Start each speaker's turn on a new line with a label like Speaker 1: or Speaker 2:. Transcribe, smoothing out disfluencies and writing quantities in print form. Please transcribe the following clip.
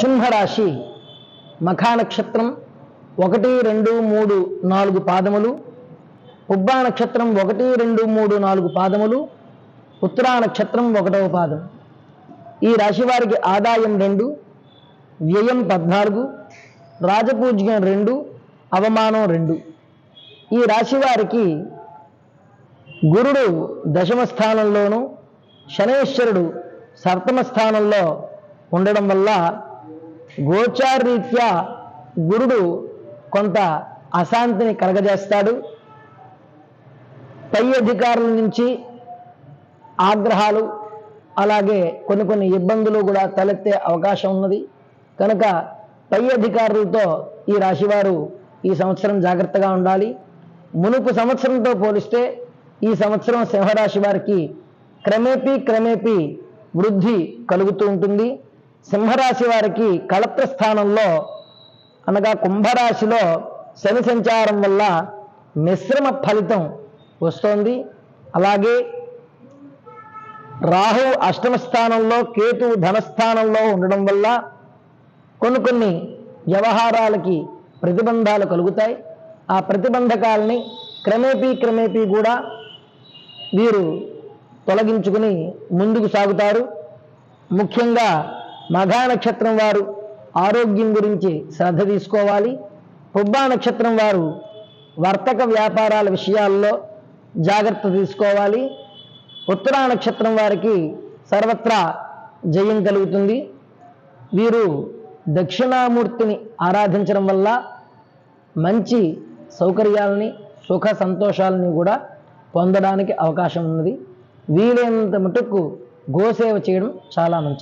Speaker 1: సింహరాశి మఖా నక్షత్రం 1, 2, 3, 4 పాదములు, పుబ్బా నక్షత్రం 1, 2, 3, 4 పాదములు, ఉత్తరా నక్షత్రం 1వ పాదం. ఈ రాశి వారికి ఆదాయం 2, వ్యయం 14, రాజపూజ్యం 2, అవమానం 2. ఈ రాశి వారికి గురుడు దశమ స్థానంలోను, శనేశ్వరుడు సప్తమ స్థానంలో ఉండడం వల్ల గోచారరీత్యా గురుడు కొంత అశాంతిని కలగజేస్తాడు. పై అధికారుల నుంచి ఆగ్రహాలు, అలాగే కొన్ని ఇబ్బందులు కూడా తలెత్తే అవకాశం ఉన్నది. కనుక పై అధికారులతో ఈ రాశివారు ఈ సంవత్సరం జాగ్రత్తగా ఉండాలి. మునుపు సంవత్సరంతో పోలిస్తే ఈ సంవత్సరం సింహరాశి వారికి క్రమేపీ వృద్ధి కలుగుతూ ఉంటుంది. సింహరాశి వారికి కళత్ర స్థానంలో అనగా కుంభరాశిలో శని సంచారం వల్ల మిశ్రమ ఫలితం వస్తోంది. అలాగే రాహు అష్టమ స్థానంలో, కేతు ధనస్థానంలో ఉండడం వల్ల కొన్ని వ్యవహారాలకి ప్రతిబంధాలు కలుగుతాయి. ఆ ప్రతిబంధకాలని క్రమేపీ కూడా వీరు తొలగించుకుని ముందుకు సాగుతారు. ముఖ్యంగా మఘా నక్షత్రం వారు ఆరోగ్యం గురించి శ్రద్ధ తీసుకోవాలి. పుబ్బా నక్షత్రం వారు వర్తక వ్యాపారాల విషయాల్లో జాగ్రత్త తీసుకోవాలి. ఉత్తరా నక్షత్రం వారికి సర్వత్రా జయం కలుగుతుంది. వీరు దక్షిణామూర్తిని ఆరాధించడం వల్ల మంచి సౌకర్యాలని, సుఖ సంతోషాలని కూడా పొందడానికి అవకాశం ఉన్నది. వీలైనంత మటుకు గోసేవ చేయడం చాలా మంచిది.